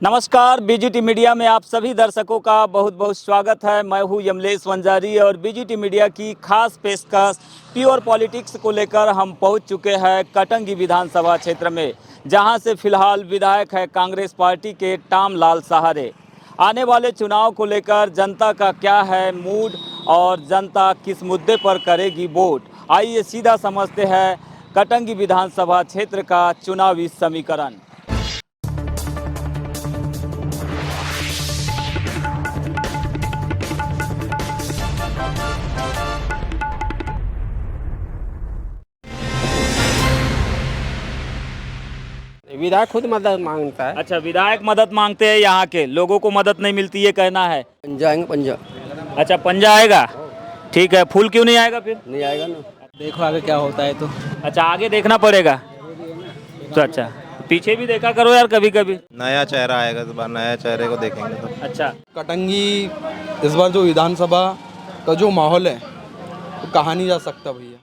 नमस्कार, BGT media में आप सभी दर्शकों का बहुत बहुत स्वागत है। मैं हूं यमलेश वंजारी और बीजीटी मीडिया की खास पेशकश प्योर पॉलिटिक्स को लेकर हम पहुंच चुके हैं कटंगी विधानसभा क्षेत्र में, जहां से फिलहाल विधायक है कांग्रेस पार्टी के टामलाल सहारे। आने वाले चुनाव को लेकर जनता का क्या है मूड और जनता किस मुद्दे पर करेगी वोट, आइए सीधा समझते हैं कटंगी विधानसभा क्षेत्र का चुनावी समीकरण। विधायक खुद मदद मांगता है। अच्छा, विधायक मदद मांगते हैं, यहाँ के लोगों को मदद नहीं मिलती है कहना है। जाएंगे पंजा। अच्छा, पंजा आएगा, ठीक है। फूल क्यों नहीं आएगा फिर? नहीं आएगा ना, देखो आगे क्या होता है। तो अच्छा, आगे देखना पड़ेगा। तो अच्छा, पीछे भी देखा करो यार कभी कभी। नया चेहरा आएगा तो नया चेहरे को देखेंगे तो। अच्छा, कटंगी इस बार जो विधानसभा का जो माहौल है वो कहा नहीं जा सकता भैया।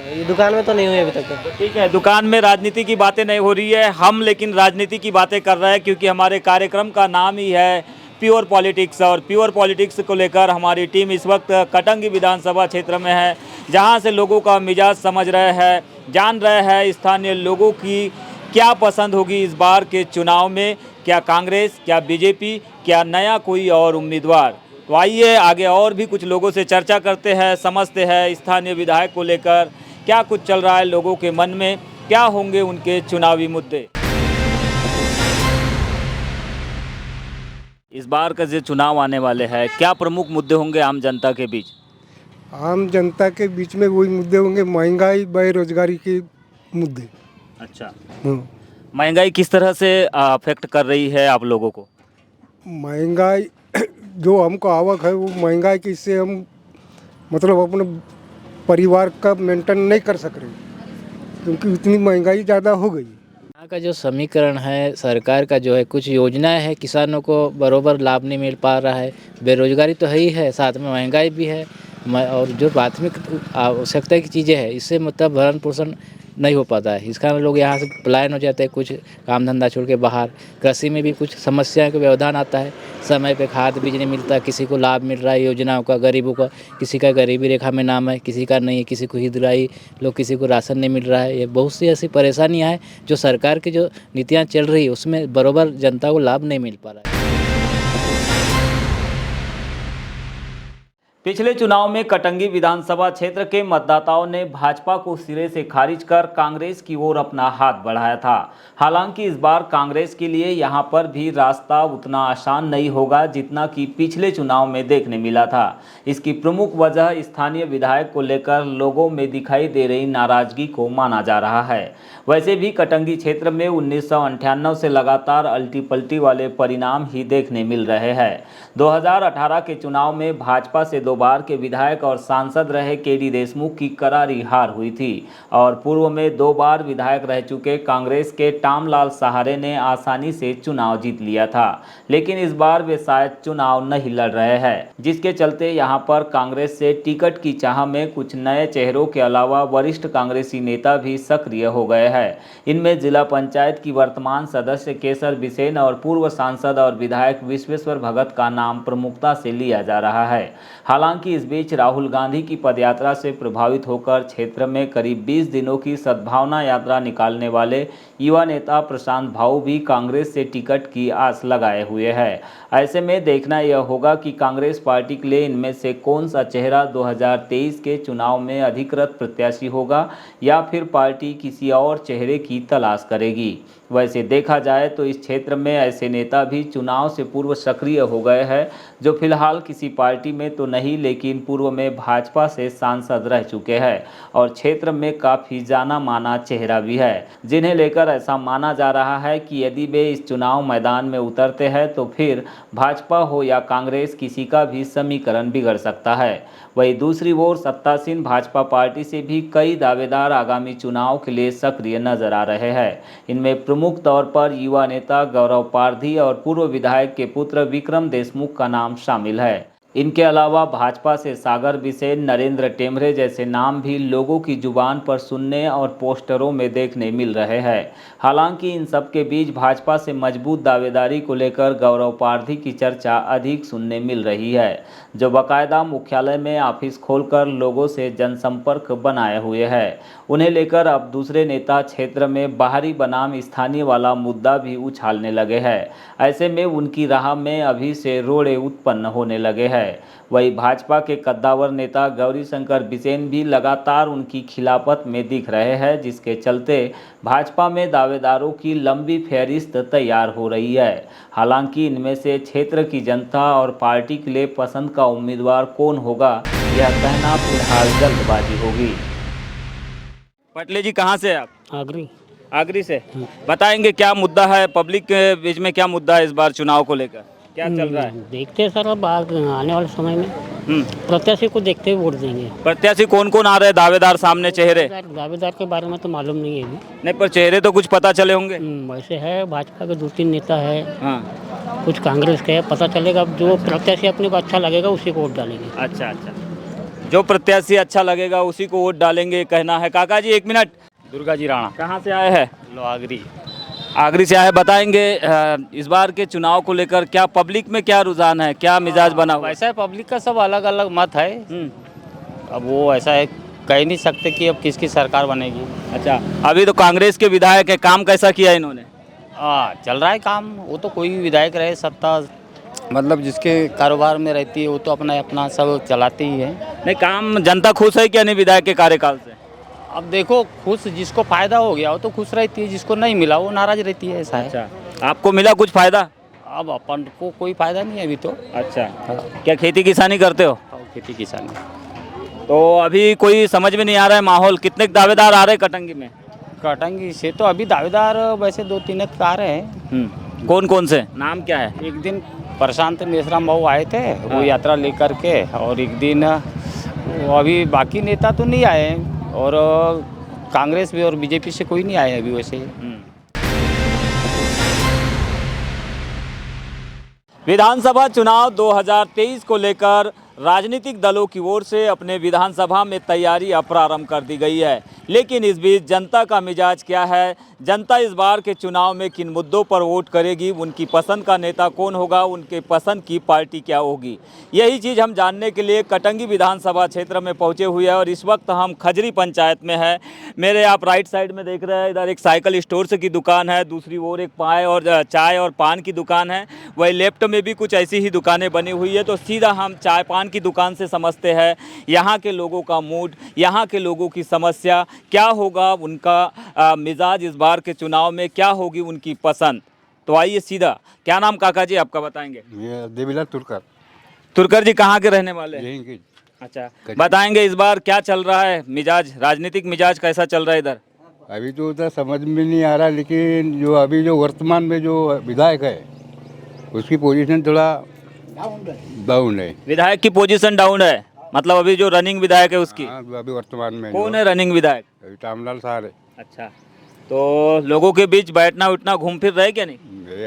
ये दुकान में तो नहीं हुई अभी तक। ठीक है, दुकान में राजनीति की बातें नहीं हो रही है, हम लेकिन राजनीति की बातें कर रहे हैं क्योंकि हमारे कार्यक्रम का नाम ही है प्योर पॉलिटिक्स। और प्योर पॉलिटिक्स को लेकर हमारी टीम इस वक्त कटंगी विधानसभा क्षेत्र में है, जहां से लोगों का मिजाज समझ रहे हैं, जान रहे हैं स्थानीय लोगों की क्या पसंद होगी इस बार के चुनाव में, क्या कांग्रेस, क्या बीजेपी, क्या नया कोई और उम्मीदवार। तो आइए आगे और भी कुछ लोगों से चर्चा करते हैं, समझते हैं स्थानीय विधायक को लेकर क्या कुछ चल रहा है लोगों के मन में, क्या होंगे उनके चुनावी मुद्दे। इस बार का जो चुनाव आने वाले हैं, क्या प्रमुख मुद्दे होंगे आम जनता के बीच? आम जनता के बीच में वही मुद्दे होंगे, महंगाई, बेरोजगारी के मुद्दे। अच्छा, हाँ। महंगाई किस तरह से अफेक्ट कर रही है आप लोगों को? महंगाई जो हमको आवक है वो महंगाई की, इससे हम मतलब अपने परिवार का मेंटेन नहीं कर सक रहे क्योंकि इतनी महंगाई ज़्यादा हो गई। यहाँ का जो समीकरण है सरकार का, जो है कुछ योजनाएं है, किसानों को बरोबर लाभ नहीं मिल पा रहा है, बेरोजगारी तो है ही है, साथ में महंगाई भी है, और जो प्राथमिक आवश्यकता की चीज़ें हैं इससे मतलब भरण पोषण नहीं हो पाता है। इस कारण लोग यहाँ से पलायन हो जाते हैं, कुछ काम धंधा छोड़ के बाहर। कृषि में भी कुछ समस्याओं का व्यवधान आता है, समय पे खाद बीज नहीं मिलता, किसी को लाभ मिल रहा है योजनाओं का, गरीबों का, किसी का गरीबी रेखा में नाम है, किसी का नहीं है, किसी को हितग्राही लोग, किसी को राशन नहीं मिल रहा है। ये बहुत सी ऐसी परेशानियाँ हैं जो सरकार की जो नीतियाँ चल रही है उसमें बराबर जनता को लाभ नहीं मिल पा रहा है। पिछले चुनाव में कटंगी विधानसभा क्षेत्र के मतदाताओं ने भाजपा को सिरे से खारिज कर कांग्रेस की ओर अपना हाथ बढ़ाया था। हालांकि इस बार कांग्रेस के लिए यहां पर भी रास्ता उतना आसान नहीं होगा जितना कि पिछले चुनाव में देखने मिला था। इसकी प्रमुख वजह स्थानीय विधायक को लेकर लोगों में दिखाई दे रही नाराजगी को माना जा रहा है। वैसे भी कटंगी क्षेत्र में 1998 से लगातार अल्टी पल्टी वाले परिणाम ही देखने मिल रहे हैं। 2018 के चुनाव में भाजपा से 2 बार के विधायक और सांसद रहे केडी देशमुख की करारी हार हुई थी और पूर्व में 2 बार विधायक रह चुके कांग्रेस के टामलाल सहारे ने आसानी से चुनाव जीत लिया था। लेकिन इस बार वे शायद चुनाव नहीं लड़ रहे हैं, जिसके चलते यहां पर कांग्रेस से टिकट की चाह में कुछ नए चेहरों के अलावा वरिष्ठ कांग्रेसी नेता भी सक्रिय हो गए हैं। इनमें जिला पंचायत की वर्तमान सदस्य केसर बिसेन और पूर्व सांसद और विधायक विश्वेश्वर भगत का नाम प्रमुखता से लिया जा रहा है। हालांकि इस बीच राहुल गांधी की पदयात्रा से प्रभावित होकर क्षेत्र में करीब 20 दिनों की सद्भावना यात्रा निकालने वाले युवा नेता प्रशांत भाऊ भी कांग्रेस से टिकट की आस लगाए हुए हैं। ऐसे में देखना यह होगा कि कांग्रेस पार्टी के लिए इनमें से कौन सा चेहरा 2023 के चुनाव में अधिकृत प्रत्याशी होगा या फिर पार्टी किसी और चेहरे की तलाश करेगी। वैसे देखा जाए तो इस क्षेत्र में ऐसे नेता भी चुनाव से पूर्व सक्रिय हो गए हैं जो फिलहाल किसी पार्टी में तो नहीं लेकिन पूर्व में भाजपा से सांसद रह चुके हैं और क्षेत्र में काफ़ी जाना माना चेहरा भी है, जिन्हें लेकर ऐसा माना जा रहा है कि यदि वे इस चुनाव मैदान में उतरते हैं तो फिर भाजपा हो या कांग्रेस, किसी का भी समीकरण बिगड़ सकता है। वहीं दूसरी ओर सत्तासीन भाजपा पार्टी से भी कई दावेदार आगामी चुनाव के लिए सक्रिय नजर आ रहे हैं। इनमें प्रमुख तौर पर युवा नेता गौरव पारधी और पूर्व विधायक के पुत्र विक्रम देशमुख का नाम शामिल है। इनके अलावा भाजपा से सागर बिसेन, नरेंद्र टेमरे जैसे नाम भी लोगों की जुबान पर सुनने और पोस्टरों में देखने मिल रहे हैं। हालांकि इन सब के बीच भाजपा से मजबूत दावेदारी को लेकर गौरव पारधी की चर्चा अधिक सुनने मिल रही है, जो बाकायदा मुख्यालय में ऑफिस खोलकर लोगों से जनसंपर्क बनाए हुए है। उन्हें लेकर अब दूसरे नेता क्षेत्र में बाहरी बनाम स्थानीय वाला मुद्दा भी उछालने लगे हैं। ऐसे में उनकी राह में अभी से रोड़े उत्पन्न होने लगे हैं। वही भाजपा के कद्दावर नेता गौरीशंकर बिसेन भी लगातार उनकी खिलाफत में दिख रहे हैं, जिसके चलते भाजपा में दावेदारों की लंबी फहरिस्त तैयार हो रही है। हालांकि इनमें से क्षेत्र की जनता और पार्टी के लिए पसंद का उम्मीदवार कौन होगा, यह कहना फिलहाल जल्दबाजी होगी। पटले जी, कहाँ से आप? आगरी से। बताएंगे क्या मुद्दा है पब्लिक के बीच में, क्या मुद्दा है इस बार चुनाव को लेकर, क्या चल रहा है? देखते हैं सर, अब आने वाले समय में प्रत्याशी को देखते हुए वोट देंगे। प्रत्याशी कौन कौन आ रहे हैं, दावेदार सामने चेहरे? दावेदार के बारे में तो मालूम नहीं है अभी। नहीं, पर चेहरे तो कुछ पता चले होंगे। वैसे है, भाजपा के 2-3 नेता है, हाँ, कुछ कांग्रेस के है, पता चलेगा। अब जो प्रत्याशी अपने को अच्छा लगेगा उसी को वोट डालेंगे। अच्छा, जो प्रत्याशी अच्छा लगेगा उसी को वोट डालेंगे, कहना है। काका जी, 1 मिनट। दुर्गा जी राणा, कहाँ से आए हैं? आगरी से आए। बताएंगे इस बार के चुनाव को लेकर क्या पब्लिक में क्या रुझान है, क्या मिजाज बना हुआ है? वैसा है, पब्लिक का सब अलग अलग मत है। अब वो ऐसा है, कह नहीं सकते कि अब किसकी सरकार बनेगी। अच्छा, अभी तो कांग्रेस के विधायक है, काम कैसा किया इन्होंने? चल रहा है काम। वो तो कोई भी विधायक रहे, सत्ता मतलब जिसके कारोबार में रहती है वो तो अपना अपना सब चलाते ही है। नहीं, काम जनता खुश है क्या नहीं विधायक के कार्यकाल से? अब देखो, खुश जिसको फायदा हो गया वो तो खुश रहती है, जिसको नहीं मिला वो नाराज रहती है। ऐसा है। अच्छा, आपको मिला कुछ फायदा? अब अपन को कोई फायदा नहीं है अभी तो। अच्छा, क्या खेती किसानी करते हो? खेती किसानी। तो अभी कोई समझ में नहीं आ रहा है माहौल, कितने दावेदार आ रहे हैं कटंगी में? कटंगी से तो अभी दावेदार वैसे 2-3 आ रहे हैं। कौन कौन से, नाम क्या है? एक दिन प्रशांत मेश्राम बाबू आए थे, वो यात्रा लेकर के, और एक दिन अभी बाकी नेता तो नहीं आए हैं, और कांग्रेस भी और बीजेपी से कोई नहीं आया अभी वैसे। विधानसभा चुनाव 2023 को लेकर राजनीतिक दलों की ओर से अपने विधानसभा में तैयारियां प्रारंभ कर दी गई है, लेकिन इस बीच जनता का मिजाज क्या है, जनता इस बार के चुनाव में किन मुद्दों पर वोट करेगी, उनकी पसंद का नेता कौन होगा, उनके पसंद की पार्टी क्या होगी, यही चीज़ हम जानने के लिए कटंगी विधानसभा क्षेत्र में पहुंचे हुए हैं। और इस वक्त हम खजरी पंचायत में हैं। मेरे आप राइट साइड में देख रहे हैं, इधर एक साइकिल स्टोर की दुकान है, दूसरी ओर एक चाय और पान की दुकान है, वही लेफ्ट में भी कुछ ऐसी ही दुकानें बनी हुई है। तो सीधा हम चाय पान की दुकान से समझते हैं यहाँ के लोगों का मूड, यहाँ के लोगों की समस्या क्या होगा, उनका मिजाज इस बार के चुनाव में क्या होगी, उनकी पसंद। तो आइए सीधा, क्या नाम काका जी आपका बताएंगे? ये देवीलाल तुर्कर जी, कहाँ के रहने वाले? यहीं के। अच्छा, बताएंगे इस बार क्या चल रहा है, मिजाज, राजनीतिक मिजाज कैसा चल रहा है इधर? अभी तो उधर समझ में नहीं आ रहा, लेकिन जो अभी जो वर्तमान में जो विधायक है उसकी पोजीशन थोड़ा डाउन है। विधायक की पोजीशन डाउन है, मतलब अभी जो रनिंग विधायक है उसकी? हाँ, अभी वर्तमान में कौन है रनिंग विधायक? अभी रामलाल साहब है। अच्छा, तो लोगों के बीच बैठना उठना घूम फिर रहे क्या नहीं?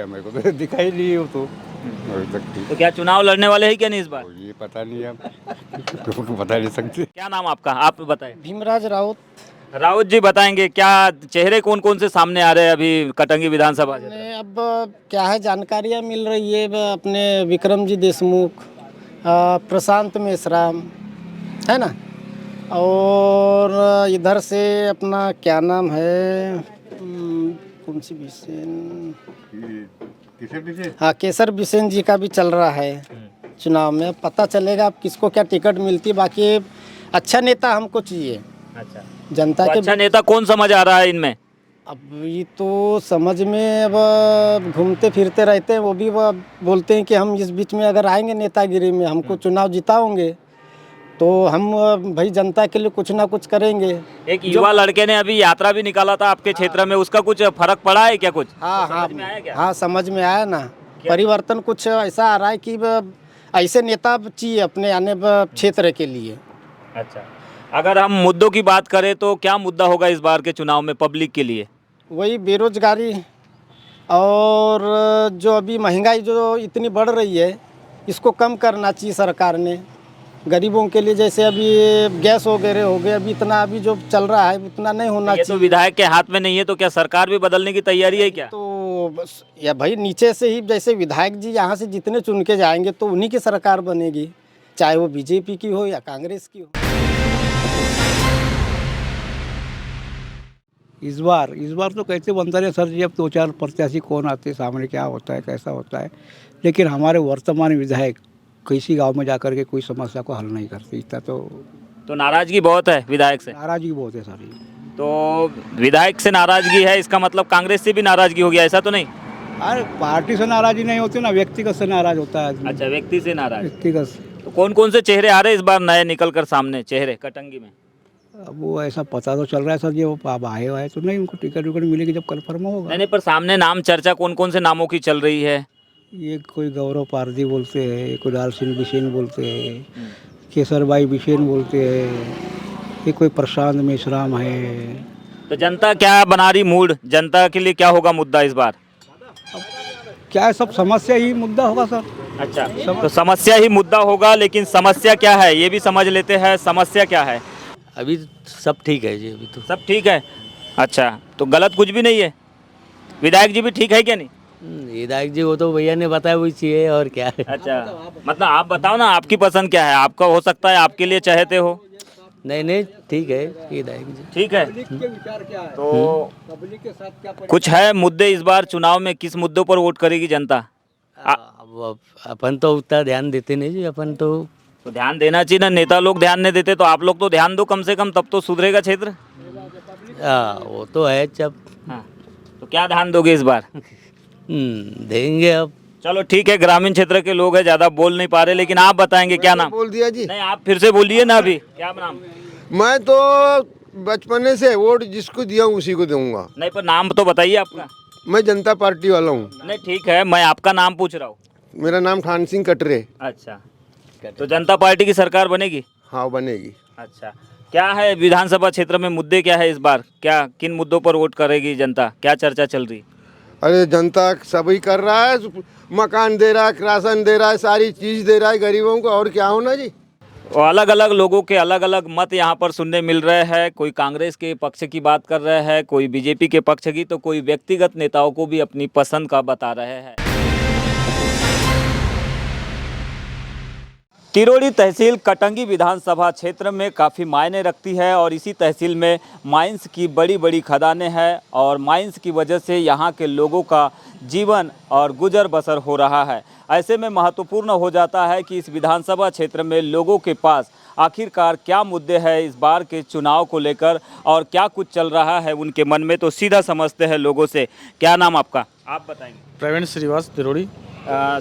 मेरे को तो दिखाई नहीं हो तो अभी तक। तो क्या चुनाव लड़ने वाले हैं क्या नहीं इस बार? ये पता नहीं, अब बता नहीं सकते। क्या नाम आपका, आप बताएं। भीमराज राउत। राउत जी, बताएंगे क्या चेहरे कौन कौन से सामने आ रहे हैं अभी कटंगी विधानसभा से? अब क्या है, जानकारियाँ मिल रही है अपने विक्रम जी देशमुख, प्रशांत मेश्राम है ना, और इधर से अपना क्या नाम है, कौन सी बिसेन, हाँ केसर बिसेन जी का भी चल रहा है चुनाव में। पता चलेगा अब किसको क्या टिकट मिलती। बाकी अच्छा नेता हमको चाहिए। अच्छा, जनता तो के अच्छा नेता कौन समझ आ रहा है इनमें? अब ये तो समझ में, अब घूमते फिरते रहते हैं, वो भी वो बोलते हैं कि हम इस बीच में अगर आएंगे नेतागिरी में, हमको चुनाव जिताओगे तो हम भाई जनता के लिए कुछ ना कुछ करेंगे। एक युवा लड़के ने अभी यात्रा भी निकाला था आपके क्षेत्र में, उसका कुछ फर्क पड़ा है क्या? कुछ हाँ समझ में आया क्या? हाँ, समझ में आया ना। परिवर्तन कुछ ऐसा आ रहा है कि ऐसे नेता चाहिए अपने आने क्षेत्र के लिए। अच्छा, अगर हम मुद्दों की बात करें तो क्या मुद्दा होगा इस बार के चुनाव में पब्लिक के लिए? वही बेरोजगारी, और जो अभी महंगाई जो इतनी बढ़ रही है, इसको कम करना चाहिए सरकार ने। गरीबों के लिए जैसे अभी ये गैस वगैरह हो गए, अभी इतना अभी जो चल रहा है उतना नहीं होना ये तो चाहिए। विधायक के हाथ में नहीं है, तो क्या सरकार भी बदलने की तैयारी है क्या? तो बस या भाई नीचे से ही जैसे विधायक जी यहाँ से जितने चुन के जाएंगे तो उन्हीं की सरकार बनेगी, चाहे वो बीजेपी की हो या कांग्रेस की हो। इस बार तो कैसे बनता रहे सर जी, अब 2-4 प्रत्याशी कौन आते सामने, क्या होता है कैसा होता है, लेकिन हमारे वर्तमान विधायक किसी गांव में जाकर के कोई समस्या को हल नहीं करते। इतना तो नाराजगी बहुत है विधायक से। नाराजगी बहुत है सर। तो विधायक से नाराजगी है, इसका मतलब कांग्रेस से भी नाराजगी होगी, ऐसा तो नहीं? अरे पार्टी से नाराजगी नहीं होती ना, व्यक्तिगत से नाराज होता है आदमी। अच्छा, व्यक्ति से नाराज। व्यक्तिगत से। तो कौन कौन से चेहरे आ रहे हैं इस बार नए निकल कर सामने चेहरे कटंगी में? अब वो ऐसा पता तो चल रहा है सर जी, वो आए हुए तो नहीं, उनको टिकट विकट मिलेगी जब कन्फर्म होगा। नहीं, पर सामने नाम चर्चा कौन कौन से नामों की चल रही है? ये कोई गौरव पारदी बोलते हैं, कोई लाल सिंह बिसेन बोलते हैं, केसरबाई बिसेन बोलते हैं, ये कोई प्रशांत मेश्राम है। तो जनता क्या बना रही मूड? जनता के लिए क्या होगा मुद्दा इस बार? क्या है, सब समस्या ही मुद्दा होगा सर। अच्छा, तो समस्या ही मुद्दा होगा, लेकिन समस्या क्या है ये भी समझ लेते हैं। समस्या क्या है? अभी सब ठीक है जी, अभी तो सब ठीक है। अच्छा, तो गलत कुछ भी नहीं है? विधायक जी भी ठीक है क्या नहीं? विधायक जी वो तो भैया ने बताया वही चाहिए, और क्या है। अच्छा, मतलब आप बताओ ना, आपकी पसंद क्या है? आपका हो सकता है आपके लिए चाहते हो। नहीं ठीक है विधायक जी, ठीक है। तो कुछ है मुद्दे इस बार चुनाव में, किस मुद्दों पर वोट करेगी जनता? अब अपन तो उतना ध्यान देते नहीं जी, अपन तो ध्यान देना चाहिए ना, नेता लोग ध्यान नहीं देते तो आप लोग तो ध्यान दो कम से कम, तब तो सुधरेगा क्षेत्र। वो तो है जब। हाँ, तो क्या ध्यान दोगे इस बार? देंगे अब। चलो ठीक है, ग्रामीण क्षेत्र के लोग हैं, ज्यादा बोल नहीं पा रहे, लेकिन आप बताएंगे क्या नाम? बोल दिया जी। नहीं, आप फिर से बोलिए ना अभी। क्या नाम? मैं तो बचपने से वोट जिसको दिया हूँ उसी को दूंगा। नहीं, पर नाम तो बताइए आपका। मैं जनता पार्टी वाला हूँ। नहीं ठीक है, मैं आपका नाम पूछ रहा हूँ। मेरा नाम ठान सिंह कटरे। अच्छा, तो जनता पार्टी की सरकार बनेगी? हाँ, बनेगी। अच्छा, क्या है विधानसभा क्षेत्र में मुद्दे, क्या है इस बार? क्या किन मुद्दों पर वोट करेगी जनता? क्या चर्चा चल रही? अरे जनता सभी कर रहा है, मकान दे रहा है, राशन दे रहा है, सारी चीज़ दे रहा है गरीबों को, और क्या होना जी। और अलग अलग लोगों के अलग अलग मत यहाँ पर सुनने मिल रहे हैं। कोई कांग्रेस के पक्ष की बात कर रहे हैं, कोई बीजेपी के पक्ष की, तो कोई व्यक्तिगत नेताओं को भी अपनी पसंद का बता रहे हैं। तिरोड़ी तहसील कटंगी विधानसभा क्षेत्र में काफ़ी मायने रखती है और इसी तहसील में माइंस की बड़ी बड़ी खदानें हैं और माइंस की वजह से यहाँ के लोगों का जीवन और गुजर बसर हो रहा है। ऐसे में महत्वपूर्ण हो जाता है कि इस विधानसभा क्षेत्र में लोगों के पास आखिरकार क्या मुद्दे हैं इस बार के चुनाव को लेकर और क्या कुछ चल रहा है उनके मन में। तो सीधा समझते हैं लोगों से। क्या नाम आपका? आप बताएंगे। प्रवीण श्रीवास, तिरोड़ी।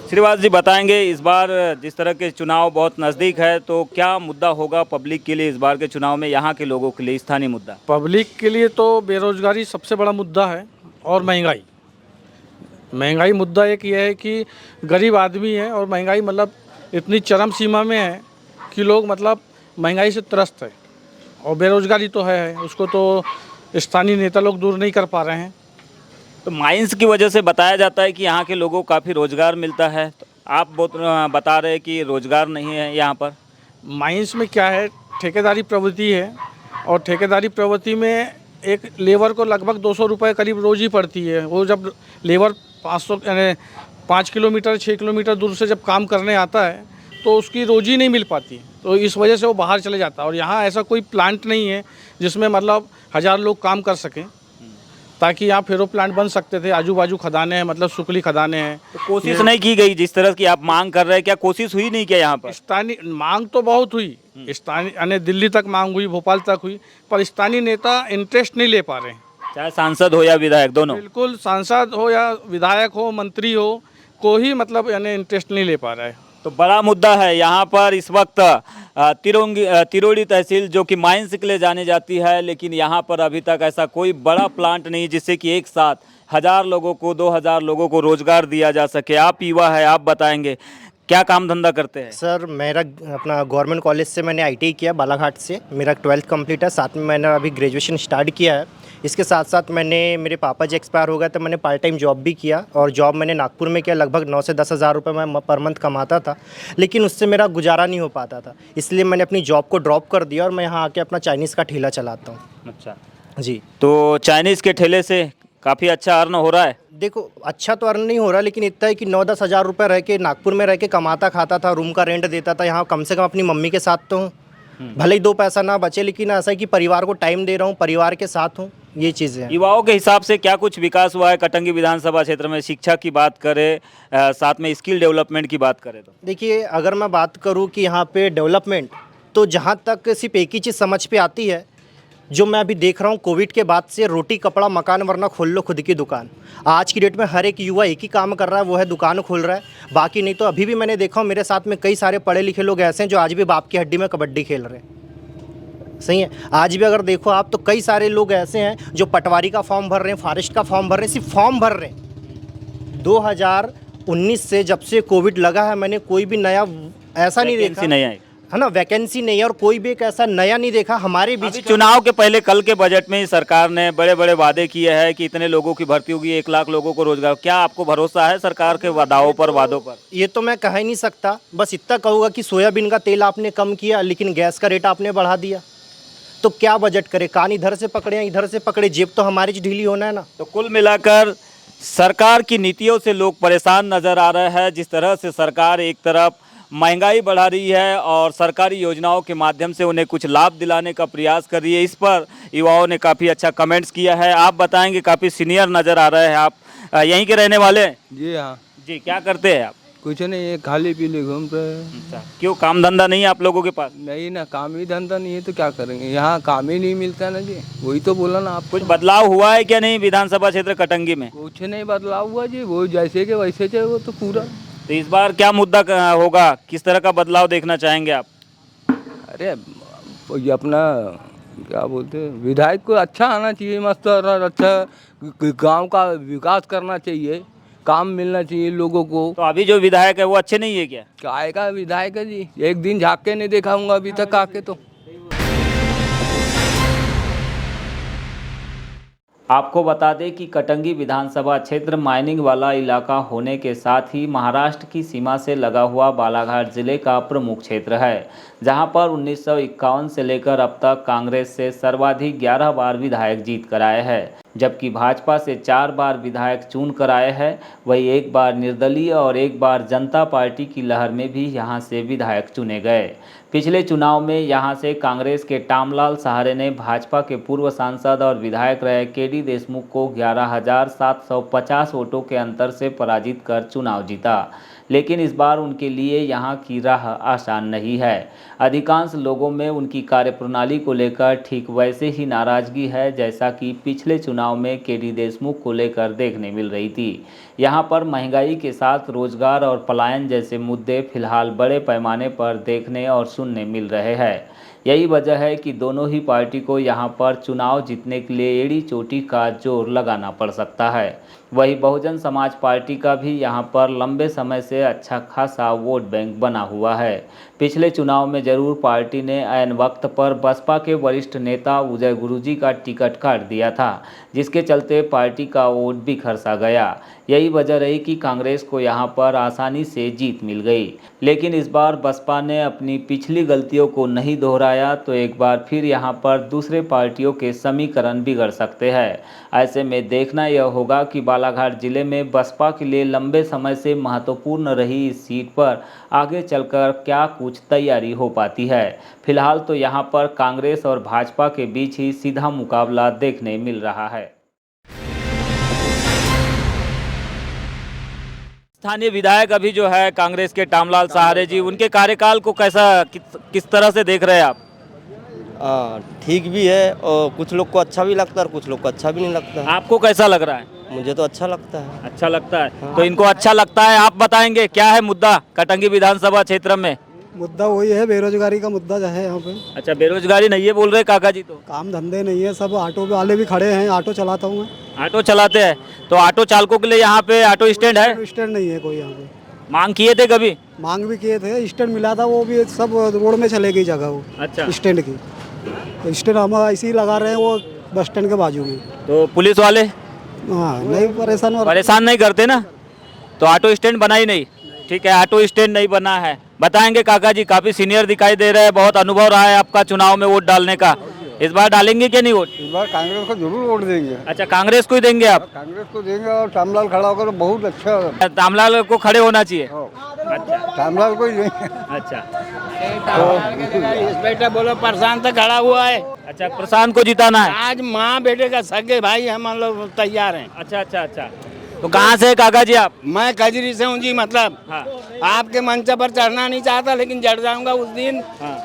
श्रीवास जी, बताएंगे इस बार जिस तरह के चुनाव बहुत नज़दीक है, तो क्या मुद्दा होगा पब्लिक के लिए इस बार के चुनाव में, यहाँ के लोगों के लिए स्थानीय मुद्दा? पब्लिक के लिए तो बेरोजगारी सबसे बड़ा मुद्दा है और महंगाई मुद्दा एक ये है कि गरीब आदमी है और महंगाई मतलब इतनी चरम सीमा में है कि लोग मतलब महंगाई से त्रस्त है। और बेरोजगारी तो है, उसको तो स्थानीय नेता लोग दूर नहीं कर पा रहे हैं। तो माइंस की वजह से बताया जाता है कि यहाँ के लोगों को काफ़ी रोज़गार मिलता है, तो आप बहुत बता रहे हैं कि रोज़गार नहीं है यहाँ पर। माइंस में क्या है, ठेकेदारी प्रवृत्ति है और ठेकेदारी प्रवृत्ति में एक लेबर को लगभग 200 रुपये करीब रोज़ ही पड़ती है। वो जब लेबर 5 किलोमीटर 6 किलोमीटर दूर से जब काम करने आता है तो उसकी रोज़ी नहीं मिल पाती, तो इस वजह से वो बाहर चले जाता है। और यहाँ ऐसा कोई प्लांट नहीं है जिसमें मतलब 1000 लोग काम कर सकें, ताकि यहाँ फेरो प्लांट बन सकते थे। आजू बाजू खदानें हैं, मतलब सुखली खदानें हैं। तो कोशिश नहीं की गई जिस तरह की आप मांग कर रहे हैं? क्या कोशिश हुई नहीं क्या यहाँ पर? स्थानीय मांग तो बहुत हुई, स्थानीय यानी दिल्ली तक मांग हुई, भोपाल तक हुई, पर स्थानीय नेता इंटरेस्ट नहीं ले पा रहे हैं। चाहे सांसद हो या विधायक, दोनों? बिल्कुल, सांसद हो या विधायक हो, मंत्री हो, कोई मतलब यानी इंटरेस्ट नहीं ले पा रहा है। तो बड़ा मुद्दा है यहाँ पर इस वक्त तिरोड़ी तहसील जो कि माइंस के लिए जानी जाती है, लेकिन यहाँ पर अभी तक ऐसा कोई बड़ा प्लांट नहीं जिससे कि एक साथ 1000 लोगों को 2000 लोगों को रोजगार दिया जा सके। आप युवा है, आप बताएंगे क्या काम धंधा करते हैं? सर, मेरा अपना गवर्नमेंट कॉलेज से मैंने ITI किया बालाघाट से, मेरा 12th कंप्लीट है, साथ में मैंने अभी ग्रेजुएशन स्टार्ट किया है। इसके साथ साथ मेरे पापा जी एक्सपायर हो गए तो मैंने पार्ट टाइम जॉब भी किया, और जॉब मैंने नागपुर में किया। लगभग 9 से 10 हज़ार रुपये मैं पर मंथ कमाता था, लेकिन उससे मेरा गुजारा नहीं हो पाता था। इसलिए मैंने अपनी जॉब को ड्रॉप कर दिया और मैं यहाँ आके अपना चाइनीज़ का ठेला चलाता हूँ। अच्छा जी। तो चाइनीज़ के ठेले से काफ़ी अच्छा अर्न हो रहा है? देखो, अच्छा तो अर्न नहीं हो रहा, लेकिन इतना है कि 9-10 हज़ार रुपये रह के नागपुर में रह के कमाता खाता था, रूम का रेंट देता था। यहाँ कम से कम अपनी मम्मी के साथ तो हूँ, भले ही 2 पैसा ना बचे, लेकिन ऐसा है कि परिवार को टाइम दे रहा हूँ, परिवार के साथ हूँ, ये चीज़ें हैं। युवाओं के हिसाब से क्या कुछ विकास हुआ है कटंगी विधानसभा क्षेत्र में? शिक्षा की बात करें, साथ में स्किल डेवलपमेंट की बात करें तो देखिए, अगर मैं बात करूँ कि यहाँ पे डेवलपमेंट, तो जहाँ तक सिर्फ एक ही चीज़ समझ पे आती है, जो मैं अभी देख रहा हूँ कोविड के बाद से, रोटी कपड़ा मकान, वरना खोल लो खुद की दुकान। आज की डेट में हर एक युवा एक ही काम कर रहा है, वो है दुकान खोल रहा है। बाकी नहीं तो अभी भी मैंने देखा हूँ, मेरे साथ में कई सारे पढ़े लिखे लोग ऐसे हैं जो आज भी बाप की हड्डी में कबड्डी खेल रहे हैं। सही है, आज भी अगर देखो आप तो कई सारे लोग ऐसे हैं जो पटवारी का फॉर्म भर रहे हैं, फॉरेस्ट का फॉर्म भर रहे हैं, सिर्फ फॉर्म भर रहे हैं। 2019 से जब से कोविड लगा है, मैंने कोई भी नया ऐसा नहीं देखा, नहीं आई है ना, वैकेंसी नहीं है, और कोई भी एक ऐसा नया नहीं देखा हमारे बीच। चुनाव के पहले कल के बजट में ही सरकार ने बड़े बड़े वादे किए हैं कि इतने लोगों की भर्ती होगी, 1 लाख लोगों को रोजगार। क्या आपको भरोसा है सरकार के वादाओं पर, वादों पर? ये तो मैं कह ही नहीं सकता, बस इतना कहूँगा कि सोयाबीन का तेल आपने कम किया, लेकिन गैस का रेट आपने बढ़ा दिया, तो क्या बजट करे? कान इधर से पकड़े या इधर से पकड़े, जेब तो हमारी ढीली होना है ना। तो कुल मिलाकर सरकार की नीतियों से लोग परेशान नजर आ रहे हैं। जिस तरह से सरकार एक तरफ महंगाई बढ़ा रही है और सरकारी योजनाओं के माध्यम से उन्हें कुछ लाभ दिलाने का प्रयास कर रही है, इस पर युवाओं ने काफ़ी अच्छा कमेंट्स किया है। आप बताएंगे, काफ़ी सीनियर नज़र आ रहे हैं आप, यहीं के रहने वाले हैं? जी हाँ। जी, क्या करते हैं आप? कुछ नहीं, ये खाली पीले घूम रहे हैं। अच्छा, क्यों, काम धंधा नहीं है आप लोगों के पास? नहीं ना, काम ही धंधा नहीं है तो क्या करेंगे, यहाँ काम ही नहीं मिलता ना जी। वही तो बोला ना आप। कुछ बदलाव हुआ है क्या नहीं विधानसभा क्षेत्र कटंगी में? कुछ नहीं बदलाव हुआ जी, वो जैसे के वैसे थे, वो तो पूरा। तो इस बार क्या मुद्दा होगा, किस तरह का बदलाव देखना चाहेंगे आप? अरे ये अपना क्या बोलते हैं, विधायक को अच्छा आना चाहिए, मस्त और अच्छा गांव का विकास करना चाहिए, काम मिलना चाहिए लोगों को। तो अभी जो विधायक है वो अच्छे नहीं है क्या? काय का विधायक है जी, एक दिन झाँक के नहीं देखा हूँ अभी तक आके। तो आपको बता दें कि कटंगी विधानसभा क्षेत्र माइनिंग वाला इलाका होने के साथ ही महाराष्ट्र की सीमा से लगा हुआ बालाघाट जिले का प्रमुख क्षेत्र है, जहां पर 1951 से लेकर अब तक कांग्रेस से सर्वाधिक 11 बार विधायक जीत कर आए हैं, जबकि भाजपा से 4 बार विधायक चुन कर आए हैं। वही 1 बार निर्दलीय और 1 बार जनता पार्टी की लहर में भी यहां से विधायक चुने गए। पिछले चुनाव में यहां से कांग्रेस के टामलाल सहारे ने भाजपा के पूर्व सांसद और विधायक रहे केडी देशमुख को 11,750 वोटों के अंतर से पराजित कर चुनाव जीता, लेकिन इस बार उनके लिए यहां की राह आसान नहीं है। अधिकांश लोगों में उनकी कार्यप्रणाली को लेकर ठीक वैसे ही नाराजगी है जैसा कि पिछले चुनाव में केडी देशमुख को लेकर देखने मिल रही थी। यहां पर महंगाई के साथ रोजगार और पलायन जैसे मुद्दे फिलहाल बड़े पैमाने पर देखने और सुनने मिल रहे हैं। यही वजह है कि दोनों ही पार्टी को यहां पर चुनाव जीतने के लिए एड़ी चोटी का जोर लगाना पड़ सकता है। वही बहुजन समाज पार्टी का भी यहां पर लंबे समय से अच्छा खासा वोट बैंक बना हुआ है। पिछले चुनाव में जरूर पार्टी ने ऐन वक्त पर बसपा के वरिष्ठ नेता उदय गुरुजी का टिकट काट दिया था, जिसके चलते पार्टी का वोट बिखर सा गया। यही वजह रही कि कांग्रेस को यहां पर आसानी से जीत मिल गई, लेकिन इस बार बसपा ने अपनी पिछली गलतियों को नहीं दोहराया तो एक बार फिर यहां पर दूसरे पार्टियों के समीकरण बिगड़ सकते हैं। ऐसे में देखना यह होगा कि बालाघाट जिले में बसपा के लिए लंबे समय से महत्वपूर्ण रही इस सीट पर आगे चलकर क्या कुछ तैयारी हो पाती है। फिलहाल तो यहां पर कांग्रेस और भाजपा के बीच ही सीधा मुकाबला देखने मिल रहा है। स्थानीय विधायक अभी जो है कांग्रेस के टामलाल सहारे जी, उनके कार्यकाल को कैसा किस तरह से देख रहे हैं आप? ठीक भी है, और कुछ लोग को अच्छा भी लगता है और कुछ लोग को अच्छा भी नहीं लगता है। आपको कैसा लग रहा है? मुझे तो अच्छा लगता है। अच्छा लगता है। हाँ। तो इनको अच्छा लगता है, आप बताएंगे क्या है मुद्दा कटंगी विधानसभा क्षेत्र में? मुद्दा वही है, बेरोजगारी का मुद्दा जो है यहाँ पे। अच्छा, बेरोजगारी नहीं है बोल रहे काका जी? तो काम धंधे नहीं है, सब ऑटो वाले भी खड़े हैं, ऑटो चलाता हूँ मैं। ऑटो चलाते हैं, तो ऑटो चालकों के लिए यहाँ पे ऑटो स्टैंड है? स्टैंड नहीं है कोई यहाँ पे। मांग किए थे कभी? मांग भी किए थे, स्टैंड मिला था, वो भी सब रोड में चले गई जगह वो। अच्छा, स्टैंड की स्टैंड हम ऐसे ही लगा रहे हैं, वो बस स्टैंड के बाजू में। तो पुलिस वाले हाँ नहीं परेशान नहीं करते ना, तो ऑटो स्टैंड बना ही नहीं। ठीक है, ऑटो स्टैंड नहीं बना है। बताएंगे काका जी, काफी सीनियर दिखाई दे रहे हैं, बहुत अनुभव रहा है आपका चुनाव में वोट डालने का। इस बार डालेंगे क्या नहीं वोट? इस बार कांग्रेस को जरूर वोट देंगे। अच्छा, कांग्रेस को ही देंगे आप? कांग्रेस को देंगे और श्यामलाल खड़ा होकर बहुत अच्छा। तामलाल को खड़े होना चाहिए। श्यामलाल को ही देंगे। अच्छा, इस बेटा बोलो प्रशांत तो खड़ा हुआ है। अच्छा प्रशांत को जिताना है। आज माँ बेटे का सगे भाई हम लोग तैयार हैं। अच्छा अच्छा अच्छा, तो कहाँ से काका जी आप? मैं खजरी से हूँ जी। मतलब हाँ। आपके मंच पर चढ़ना नहीं चाहता, लेकिन चढ़ जाऊंगा उस दिन। हाँ।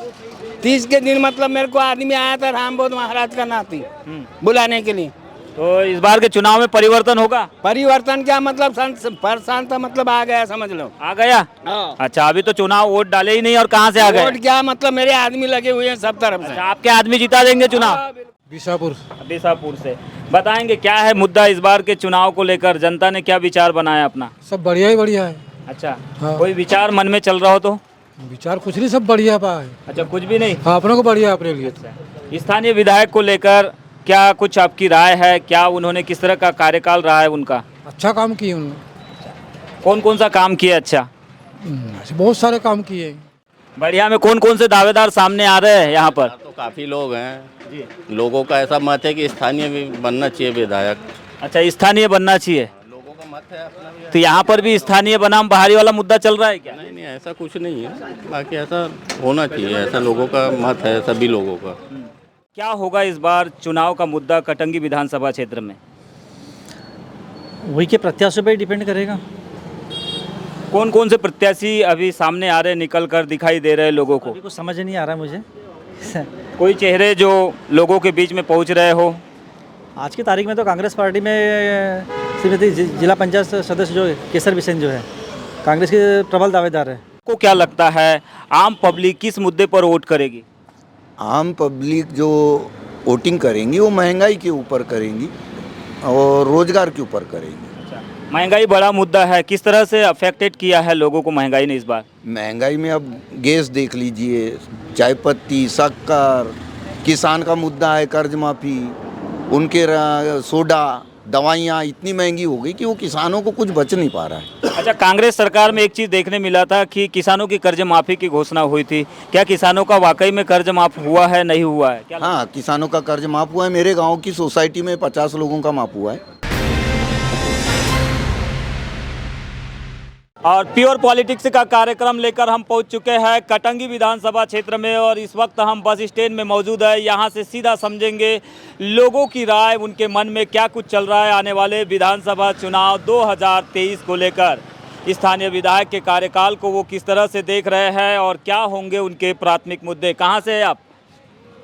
30 के दिन मतलब मेरे को आदमी आया था रामबोध महाराज का नाती बुलाने के लिए। तो इस बार के चुनाव में परिवर्तन होगा? परिवर्तन क्या मतलब, प्रशांत मतलब आ गया, समझ लो आ गया। अच्छा, अभी तो चुनाव वोट डाले ही नहीं और कहाँ से आ गए? वोट क्या मतलब, मेरे आदमी लगे हुए हैं सब तरफ से। अच्छा, आपके आदमी जिता देंगे चुनाव? बीसापुर से। बताएंगे क्या है मुद्दा इस बार के चुनाव को लेकर, जनता ने क्या विचार बनाया अपना? सब बढ़िया ही बढ़िया है। अच्छा, कोई विचार मन में चल रहा हो तो? विचार कुछ नहीं, सब बढ़िया है। अच्छा, कुछ भी नहीं? हाँ, अपने को बढ़िया अपने लिए। स्थानीय विधायक को लेकर क्या कुछ आपकी राय है? क्या उन्होंने किस तरह का कार्यकाल रहा है उनका? अच्छा काम किए उन्होंने। कौन कौन सा काम किया? अच्छा, बहुत सारे काम किए। बढ़िया में कौन कौन से दावेदार सामने आ रहे हैं यहाँ पर? तो काफ़ी लोग हैं। लोगों का ऐसा मत है कि स्थानीय भी बनना चाहिए विधायक। अच्छा, स्थानीय बनना चाहिए। लोगों का मत है अपना भी। तो यहाँ पर भी स्थानीय बनाम बाहरी वाला मुद्दा चल रहा है क्या? नहीं नहीं, ऐसा कुछ नहीं है। बाकी ऐसा होना चाहिए, ऐसा लोगों का मत है, सभी लोगों का। क्या होगा इस बार चुनाव का मुद्दा कटंगी विधानसभा क्षेत्र में? वही के प्रत्याशियों पर डिपेंड करेगा। कौन कौन से प्रत्याशी अभी सामने आ रहे, निकल कर दिखाई दे रहे हैं लोगों को? अभी कुछ समझ नहीं आ रहा मुझे। कोई चेहरे जो लोगों के बीच में पहुंच रहे हो? आज की तारीख में तो कांग्रेस पार्टी में श्रीमती जिला पंचायत सदस्य जो केसर बिसेन जो है, कांग्रेस के प्रबल दावेदार है। को क्या लगता है आम पब्लिक किस मुद्दे पर वोट करेगी? आम पब्लिक जो वोटिंग करेंगी वो महंगाई के ऊपर करेंगी और रोजगार के ऊपर करेंगी। महंगाई बड़ा मुद्दा है, किस तरह से अफेक्टेड किया है लोगों को महंगाई ने इस बार? महंगाई में अब गैस देख लीजिए, चाय पत्ती, शक्कर, किसान का मुद्दा है कर्ज माफ़ी, उनके सोडा, दवाइयाँ इतनी महंगी हो गई कि वो किसानों को कुछ बच नहीं पा रहा है। अच्छा, कांग्रेस सरकार में एक चीज़ देखने मिला था कि किसानों की कर्ज माफ़ी की घोषणा हुई थी। क्या किसानों का वाकई में कर्ज माफ़ हुआ है, नहीं हुआ है? क्या हाँ, किसानों का कर्ज माफ़ हुआ है। मेरे गाँव की सोसाइटी में 50 लोगों का माफ़ हुआ है। और प्योर पॉलिटिक्स का कार्यक्रम लेकर हम पहुंच चुके हैं कटंगी विधानसभा क्षेत्र में और इस वक्त हम बस स्टैंड में मौजूद है। यहां से सीधा समझेंगे लोगों की राय, उनके मन में क्या कुछ चल रहा है आने वाले विधानसभा चुनाव 2023 को लेकर। स्थानीय विधायक के कार्यकाल को वो किस तरह से देख रहे हैं और क्या होंगे उनके प्राथमिक मुद्दे। कहाँ से हैं आप?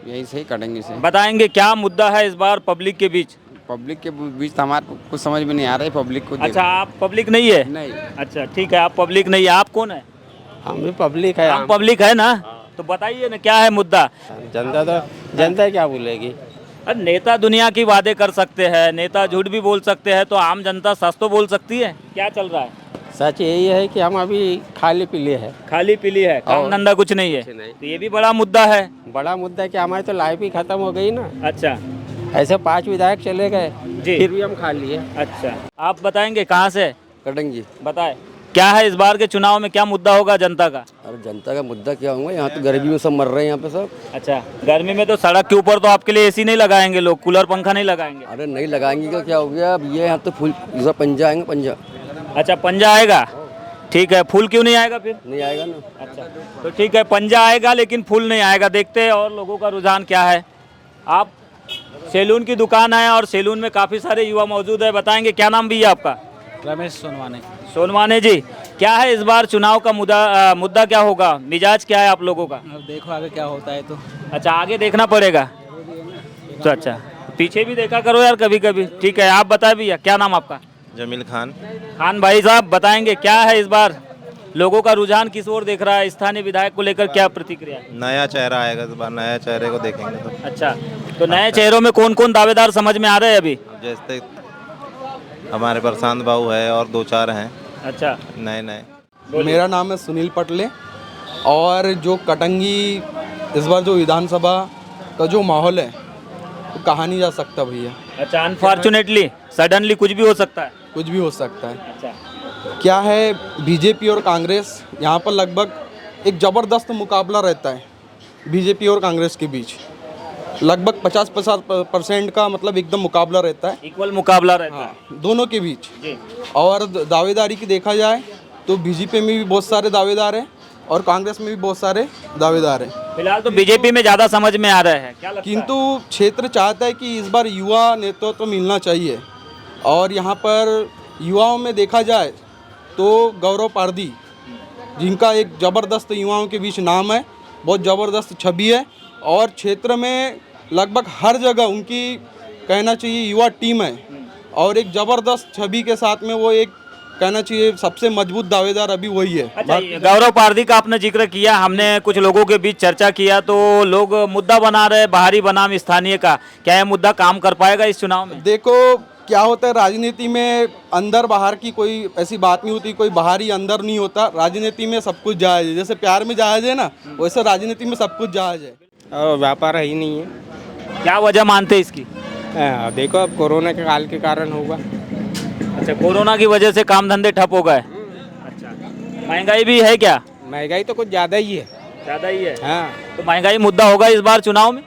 यही से कटंगी से। बताएंगे क्या मुद्दा है इस बार पब्लिक के बीच? पब्लिक के बीच हमारे कुछ समझ में नहीं आ रहा है पब्लिक को। अच्छा, आप पब्लिक नहीं है? नहीं। अच्छा, ठीक है, आप पब्लिक नहीं है। आप कौन है? हम भी पब्लिक है। हम पब्लिक है ना, तो बताइए ना क्या है मुद्दा? जनता क्या बोलेगी? अरे नेता दुनिया की वादे कर सकते हैं, नेता झूठ भी बोल सकते हैं, तो आम जनता सच तो बोल सकती है। क्या चल रहा है? सच यही है कि हम अभी खाली पीली है। खाली पीली है, काम धंधा कुछ नहीं है। तो ये भी बड़ा मुद्दा है। बड़ा मुद्दा है कि हमारी तो लाइफ ही खत्म हो गई ना। अच्छा, ऐसे 5 विधायक चले गए जी, फिर भी हम खाली है। अच्छा, आप बताएंगे कहाँ से? कटंगी। बताए क्या है इस बार के चुनाव में, क्या मुद्दा होगा जनता का? अरे जनता का मुद्दा क्या होगा, यहाँ तो गर्मी में सब मर रहे हैं यहाँ पे सब। अच्छा, गर्मी में तो सड़क के ऊपर तो आपके लिए एसी नहीं लगाएंगे लोग, कूलर पंखा नहीं लगाएंगे? अरे नहीं लगाएंगे तो क्या हो गया, अब ये यहाँ तो फूल पंजा आएंगे, पंजा। अच्छा, पंजा आएगा, ठीक है। फूल क्यों नहीं आएगा फिर? नहीं आएगा ना। अच्छा, तो ठीक है, पंजा आएगा लेकिन फूल नहीं आएगा। देखते हैं और लोगों का रुझान क्या है। आप सैलून की दुकान है और सैलून में काफ़ी सारे युवा मौजूद है। बताएंगे क्या नाम भी है आपका? रमेश सोनवाने। सोनवाने जी, क्या है इस बार चुनाव का मुद्दा क्या होगा, मिजाज क्या है आप लोगों का? अब देखो आगे क्या होता है तो। अच्छा, आगे देखना पड़ेगा तो। अच्छा, पीछे भी देखा करो यार कभी कभी। ठीक है, आप बताए भैया, क्या नाम आपका? जमील खान। खान भाई साहब, बताएंगे क्या है इस बार लोगों का रुझान किस ओर देख रहा है, स्थानीय विधायक को लेकर क्या प्रतिक्रिया? नया चेहरा आएगा इस बार, नया चेहरे को देखेंगे तो। अच्छा, तो नए चेहरों में कौन कौन दावेदार समझ में आ रहे हैं अभी? जैसे हमारे प्रशांत बाबू है और 2-4 हैं। अच्छा, नए। मेरा नाम है सुनील पटले। और जो कटंगी इस बार जो विधानसभा का जो माहौल है वो कहा नहीं जा सकता भैया। अच्छा, अनफॉर्चुनेटली सडनली कुछ भी हो सकता है। कुछ भी हो सकता है। अच्छा, क्या है, बीजेपी और कांग्रेस यहाँ पर लगभग एक ज़बरदस्त मुकाबला रहता है बीजेपी और कांग्रेस के बीच। लगभग 50% का मतलब एकदम मुकाबला रहता है, इक्वल मुकाबला रहता है दोनों के बीच। जी। और दावेदारी की देखा जाए तो बीजेपी में भी बहुत सारे दावेदार हैं और कांग्रेस में भी बहुत सारे दावेदार हैं। फिलहाल तो बीजेपी में ज़्यादा समझ में आ रहा है, क्या लगता है? किंतु क्षेत्र चाहता है कि इस बार युवा नेतृत्व तो मिलना चाहिए और यहाँ पर युवाओं में देखा जाए तो गौरव पारदी, जिनका एक ज़बरदस्त युवाओं के बीच नाम है, बहुत ज़बरदस्त छवि है और क्षेत्र में लगभग हर जगह उनकी कहना चाहिए युवा टीम है और एक ज़बरदस्त छवि के साथ में वो एक कहना चाहिए सबसे मजबूत दावेदार अभी वही है। अच्छा, गौरव पारदी का आपने जिक्र किया, हमने कुछ लोगों के बीच चर्चा किया तो लोग मुद्दा बना रहे बाहरी बनाम स्थानीय का, क्या यह मुद्दा काम कर पाएगा इस चुनाव में? देखो क्या होता है, राजनीति में अंदर बाहर की कोई ऐसी बात नहीं होती, कोई बाहरी अंदर नहीं होता। राजनीति में सब कुछ जायज़ है, जैसे प्यार में जायज़ है ना, वैसे राजनीति में सब कुछ जायज़ है। और व्यापार है ही नहीं है। क्या वजह मानते हैं इसकी? देखो अब कोरोना के काल के कारण होगा। अच्छा, कोरोना की वजह से काम धंधे ठप हो गए। अच्छा, महंगाई भी है क्या? महंगाई तो कुछ ज़्यादा ही है। ज़्यादा ही है। हाँ, तो महंगाई मुद्दा होगा इस बार चुनाव में?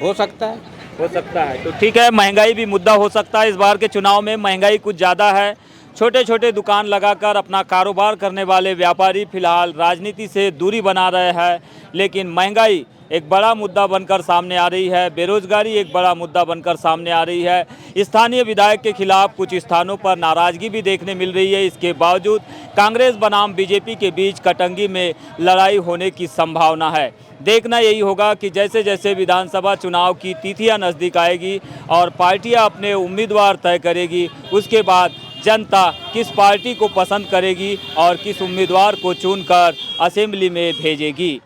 हो सकता है। हो सकता है, तो ठीक है, महंगाई भी मुद्दा हो सकता है इस बार के चुनाव में। महंगाई कुछ ज़्यादा है। छोटे छोटे दुकान लगाकर अपना कारोबार करने वाले व्यापारी फिलहाल राजनीति से दूरी बना रहे हैं, लेकिन महंगाई एक बड़ा मुद्दा बनकर सामने आ रही है, बेरोजगारी एक बड़ा मुद्दा बनकर सामने आ रही है। स्थानीय विधायक के खिलाफ कुछ स्थानों पर नाराजगी भी देखने मिल रही है। इसके बावजूद कांग्रेस बनाम बीजेपी के बीच कटंगी में लड़ाई होने की संभावना है। देखना यही होगा कि जैसे जैसे विधानसभा चुनाव की तिथियां नज़दीक आएगी और पार्टियां अपने उम्मीदवार तय करेगी, उसके बाद जनता किस पार्टी को पसंद करेगी और किस उम्मीदवार को चुनकर असेंबली में भेजेगी।